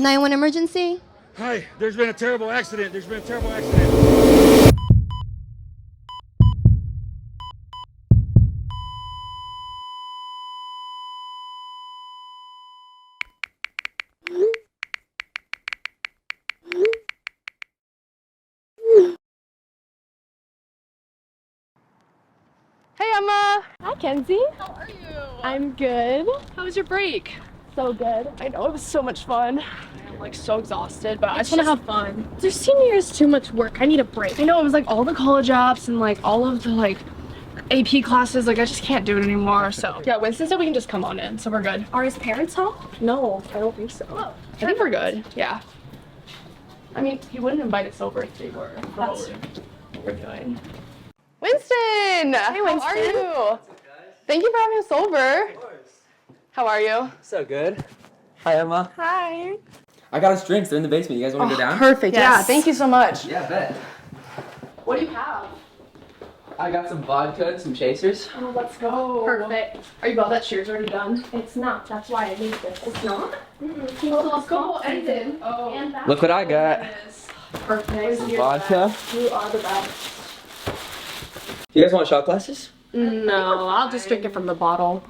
911 emergency? Hi, there's been a terrible accident. There's been a terrible accident. Hey Emma! Hi Kenzie. How are you? I'm good. How was your break? So good. I know, it was so much fun. I'm like so exhausted, but I just want to have fun. Their senior year is too much work. I need a break. I know, it was like all the college apps and like all of the like AP classes, like I just can't do it anymore, so. Yeah, Winston said we can just come on in, so we're good. Are his parents home? No, I don't think so. Oh, I think we're good, yeah. I mean, he wouldn't invite us over if they were. That's What we're doing. Winston! Hey, Winston. How are you? Thank you for having us over. Of course. How are you? So good. Hi, Emma. Hi. I got us drinks. They're in the basement. You guys want to go down? Perfect, yeah, thank you so much. Yeah, bet. What do you have? I got some vodka and some chasers. Oh, let's go. Perfect. Are you glad that cheers already done? It's not. That's why I made this. It's not? Let's go. Ended. Oh. And that Look what I got. Perfect. Some vodka. You are the best. You guys want shot glasses? No, I'll just drink it from the bottle.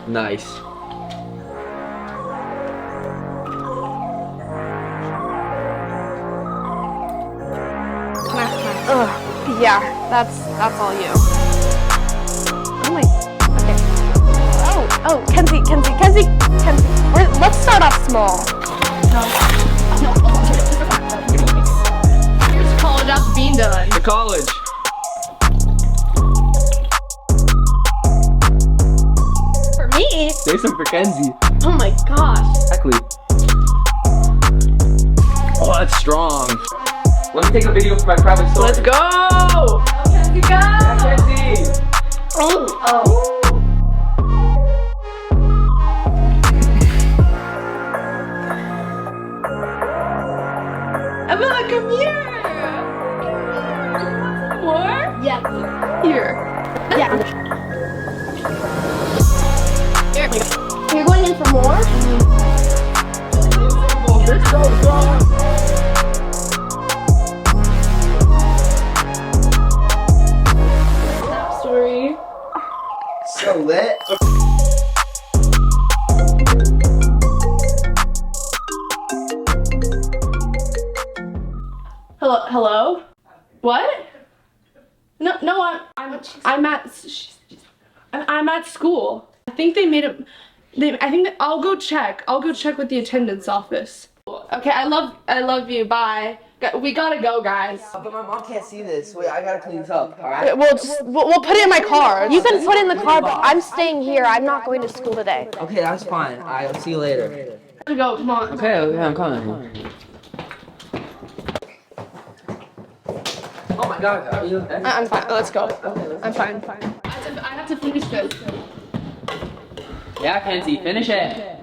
Nice. Yeah, that's all you. Oh my. Okay. Oh, Kenzie. Let's start off small. Here's college after being done. To college. For me? Save some for Kenzie. Oh my gosh. Exactly. Oh, that's strong. Let me take a video for my private story. Let's go! Kenzie, go! Yeah, Kenzie. Oh. Emma, come here! More? Yeah. Here. Yeah. Here. You're going in for more? Let's go, bro. Story. So lit. Hello? What? No, I'm at school. I think they made it. I think that I'll go check. I'll go check with the attendance office. Okay, I love you. Bye. We gotta go, guys. But my mom can't see this. Wait, I gotta clean this up, alright? We'll put it in my car. You can put in the car, but I'm staying here. I'm not going to school today. Okay, that's fine. I'll see you later. Gotta go. Come on. Okay, I'm coming. Oh my god, are you okay? I'm fine. Let's go. I'm fine. I have to finish this. Yeah, Kenzie, finish it.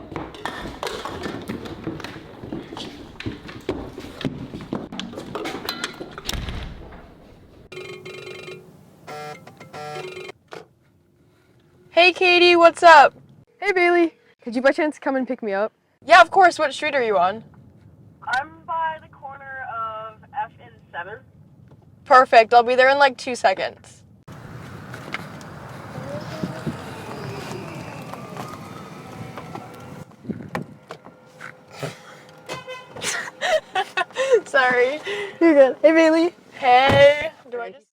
Hey, Katie. What's up? Hey Bailey, could you by chance come and pick me up? Yeah, of course. What street are you on? I'm by the corner of F and 7. Perfect. I'll be there in like 2 seconds. Sorry. You're good. Hey Bailey. Hey. Do I just...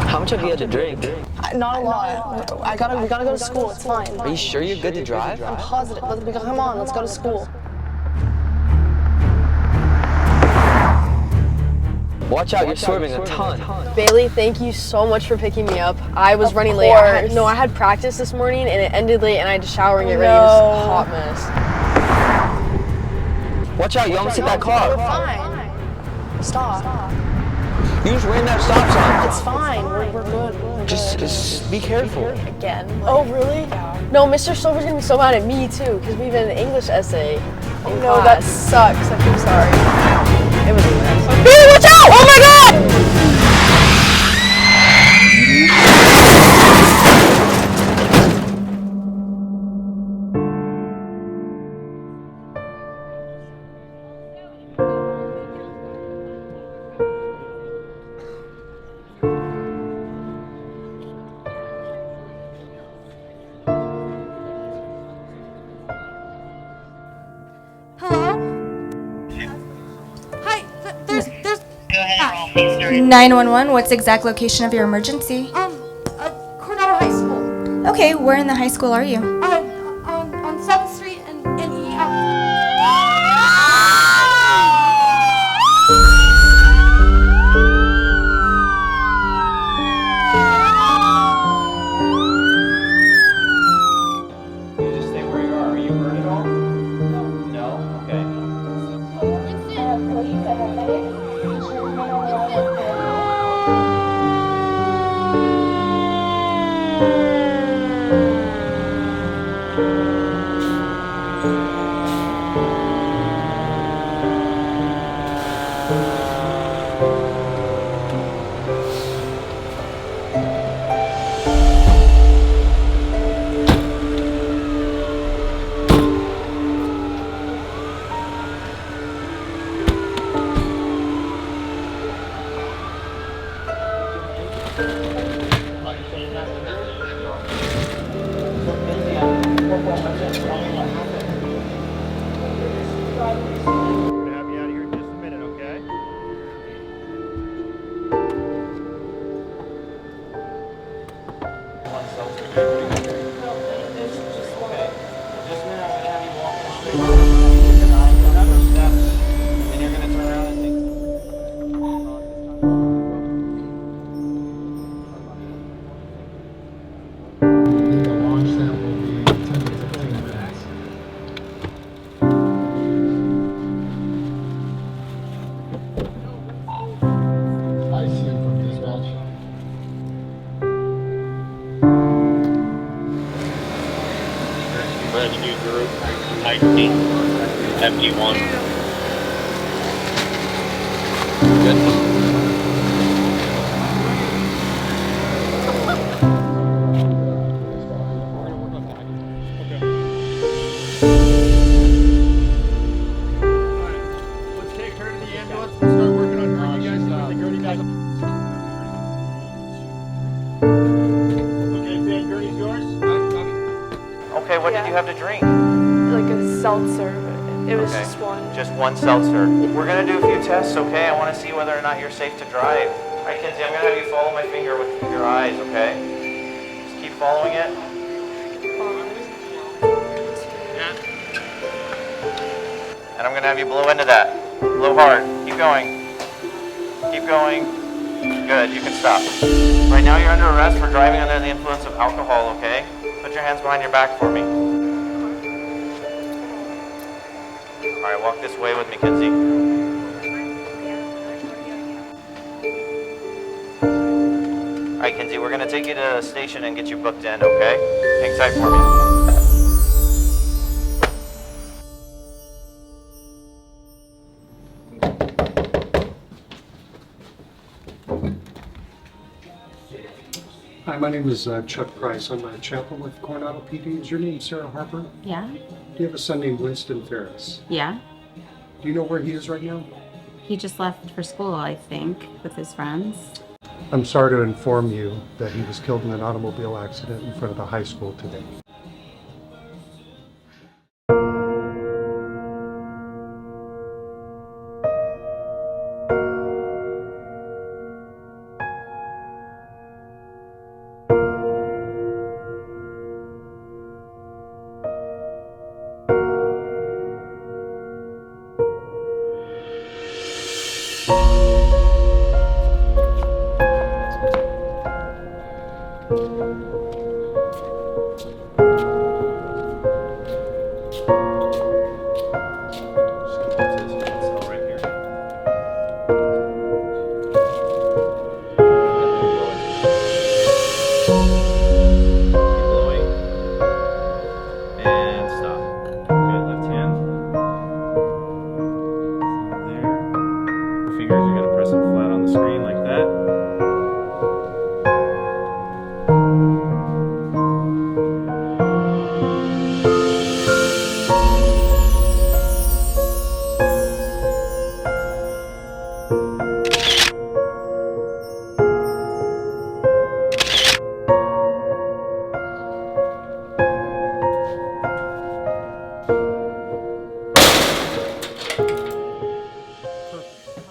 How much have you had to drink? Not a lot. We gotta go to school. It's fine. Are you sure you're good to drive? I'm positive. Come on. Let's go to school. Watch out, you're swerving a ton. Bailey, thank you so much for picking me up. I was running late. I had practice this morning and it ended late and I had to shower and get ready. It was a hot mess. Watch out, you almost hit that car. Fine. Stop. You just ran that stop sign. It's fine. We're good. Just be careful. Again. Oh, really? No, Mr. Silver's gonna be so mad at me too because we have an English essay. Oh no, that sucks. I feel sorry. It was a mess. Bailey, watch out! Oh my god! 911, what's the exact location of your emergency? Coronado High School. Okay, where in the high school are you? On 7th Street and E. You just stay where you are. Are you hurt at all? No? Okay. Gonna have you out of here in just a minute, okay? Just now, I'm gonna have you walk in a straight line. First steps, and you're gonna turn around and take. The launch that will be 10 to 15 minutes. I see you from dispatch. Residue group, type D, FD1. Good. Let's take her to the ambulance. We'll start working on her. You guys think Gertie got Okay, Fan, Gertie's yours? Okay, what did you have to drink? Like a seltzer. It was Okay. just one. Just one seltzer. We're gonna do a few tests, okay? I wanna see whether or not you're safe to drive. All right, Kinsey, I'm gonna have you follow my finger with your eyes, okay? Just keep following it. And I'm gonna have you blow into that. Blow hard. Keep going. Keep going. Good, you can stop. Right now you're under arrest for driving under the influence of alcohol, okay? Put your hands behind your back for me. All right, walk this way with me, Kinsey. All right, Kinsey, we're gonna take you to the station and get you booked in, okay? Hang tight for me. Hi, my name is Chuck Price. I'm a chaplain with Coronado PD. Is your name Sarah Harper? Yeah? Do you have a son named Winston Ferris? Yeah? Do you know where he is right now? He just left for school, I think, with his friends. I'm sorry to inform you that he was killed in an automobile accident in front of the high school today.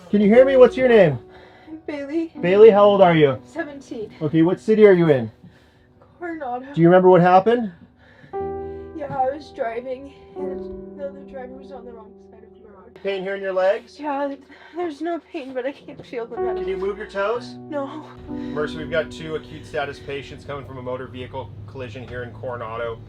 Can you hear me? What's your name? Bailey. Bailey, how old are you? 17. Okay, what city are you in? Coronado. Do you remember what happened? Yeah, I was driving and the other driver was on the wrong side of the road. Pain here in your legs? Yeah, there's no pain, but I can't feel the Can you move your toes? No. Mercy, we've got 2 acute status patients coming from a motor vehicle collision here in Coronado.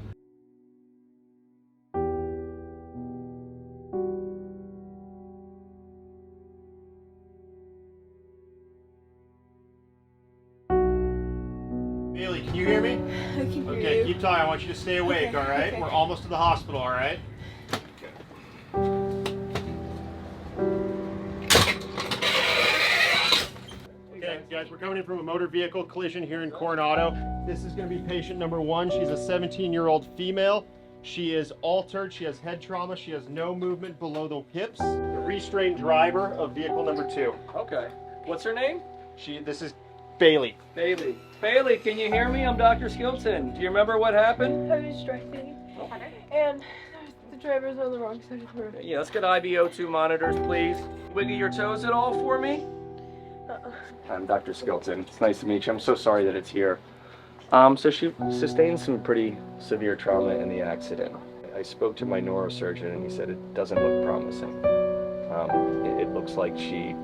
Bailey, can you hear me? I can hear Okay, you. keep talking. I want you to stay awake, Okay, alright? okay. We're almost to the hospital, alright? Okay, guys, we're coming in from a motor vehicle collision here in Coronado. This is going to be patient number 1. She's a 17-year-old female. She is altered. She has head trauma. She has no movement below the hips. The restrained driver of vehicle number 2. Okay. What's her name? This is Bailey. Bailey. Bailey, can you hear me? I'm Dr. Skilton. Do you remember what happened? I was driving and the driver's on the wrong side of the road. Yeah, let's get IBO2 monitors, please. Wiggle your toes at all for me? I'm Dr. Skilton. It's nice to meet you. I'm so sorry that it's here. So she sustained some pretty severe trauma in the accident. I spoke to my neurosurgeon and he said it doesn't look promising. It looks like she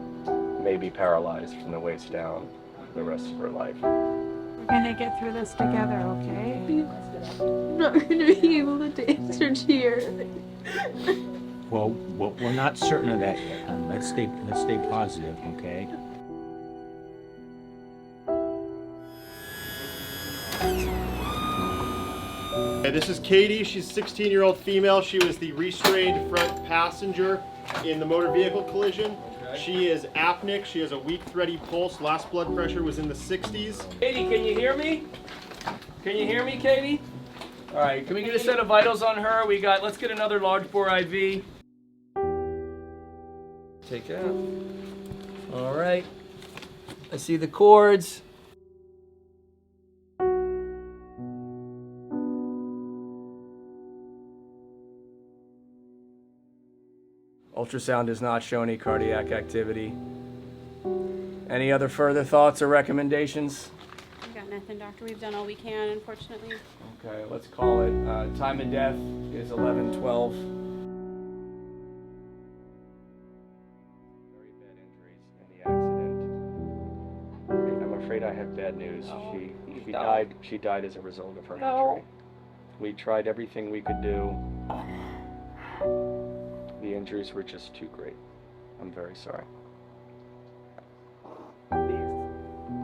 may be paralyzed from the waist down for the rest of her life. We're gonna get through this together, okay? I'm not going to be able to dance or cheer. Well, we're not certain of that yet. Let's stay positive, okay? Okay, this is Katie. She's a 16-year-old female. She was the restrained front passenger in the motor vehicle collision. Okay. She is apneic. She has a weak, thready pulse. Last blood pressure was in the 60s. Katie, can you hear me? Can you hear me, Katie? All right, can we get a set of vitals on her? Let's get another large bore IV. Take it out. All right. I see the cords. Ultrasound does not show any cardiac activity. Any other further thoughts or recommendations? We got nothing, doctor. We've done all we can, unfortunately. Okay, let's call it. Time of death is 11:12. Very bad injuries in the accident. I'm afraid I have bad news. She died. She died as a result of her injury. We tried everything we could do. The injuries were just too great. I'm very sorry.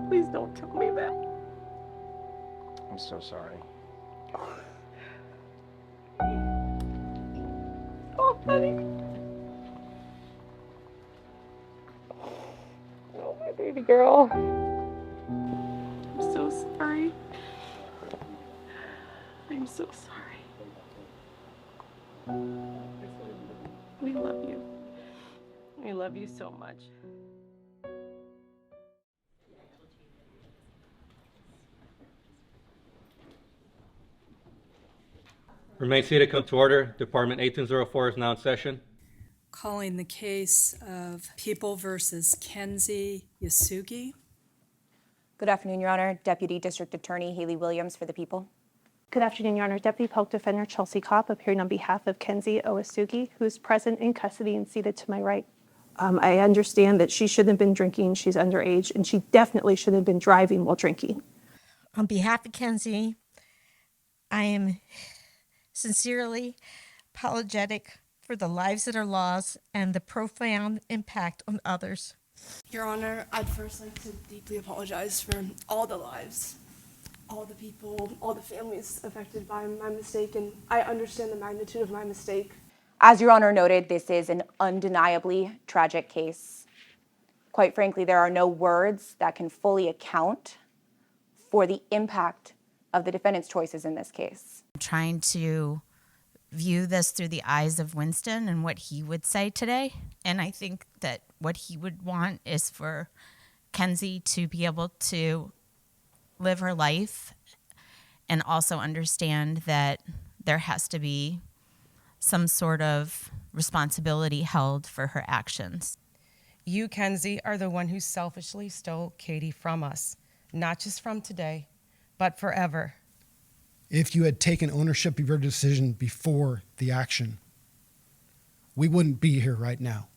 Please don't tell me that. I'm so sorry. Oh, honey. Oh, my baby girl. I'm so sorry. I'm so sorry. We love you. We love you so much. Remain seated, come to order. Department 1804 is now in session. Calling the case of People versus Kenzie Yasugi. Good afternoon, Your Honor. Deputy District Attorney Haley Williams for the People. Good afternoon, Your Honor. Deputy Public Defender Chelsea Kopp appearing on behalf of Kenzie Owasugi, who is present in custody and seated to my right. I understand that she shouldn't have been drinking. She's underage, and she definitely shouldn't have been driving while drinking. On behalf of Kenzie, I am sincerely apologetic for the lives that are lost and the profound impact on others. Your Honor, I'd first like to deeply apologize for all the lives, all the people, all the families affected by my mistake, and I understand the magnitude of my mistake. As Your Honor noted, this is an undeniably tragic case. Quite frankly, there are no words that can fully account for the impact of the defendant's choices in this case. I'm trying to view this through the eyes of Winston and what he would say today. And I think that what he would want is for Kenzie to be able to live her life and also understand that there has to be some sort of responsibility held for her actions. You, Kenzie, are the one who selfishly stole Katie from us, not just from today, but forever. If you had taken ownership of your decision before the action, we wouldn't be here right now.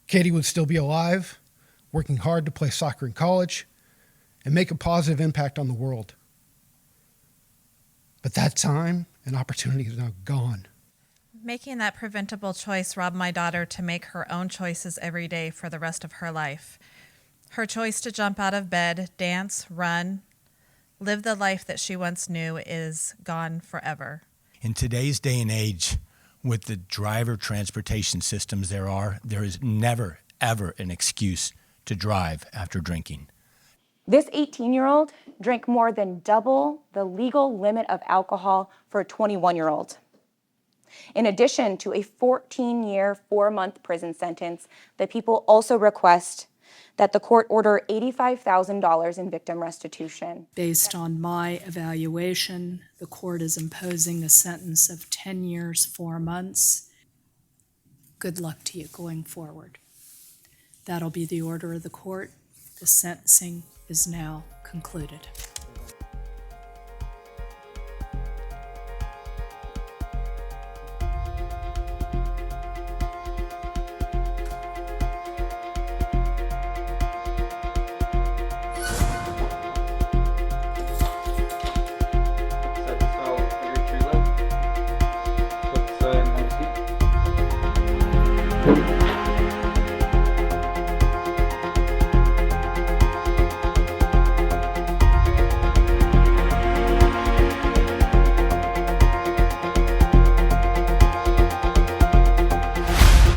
Katie would still be alive, working hard to play soccer in college and make a positive impact on the world. But that time and opportunity is now gone. Making that preventable choice robbed my daughter to make her own choices every day for the rest of her life. Her choice to jump out of bed, dance, run, live the life that she once knew is gone forever. In today's day and age, with the driver transportation systems there is never, ever an excuse to drive after drinking. This 18-year-old drank more than double the legal limit of alcohol for a 21-year-old. In addition to a 14-year, 4-month prison sentence, the people also request that the court order $85,000 in victim restitution. Based on my evaluation, the court is imposing a sentence of 10 years, 4 months. Good luck to you going forward. That'll be the order of the court. The sentencing is now concluded.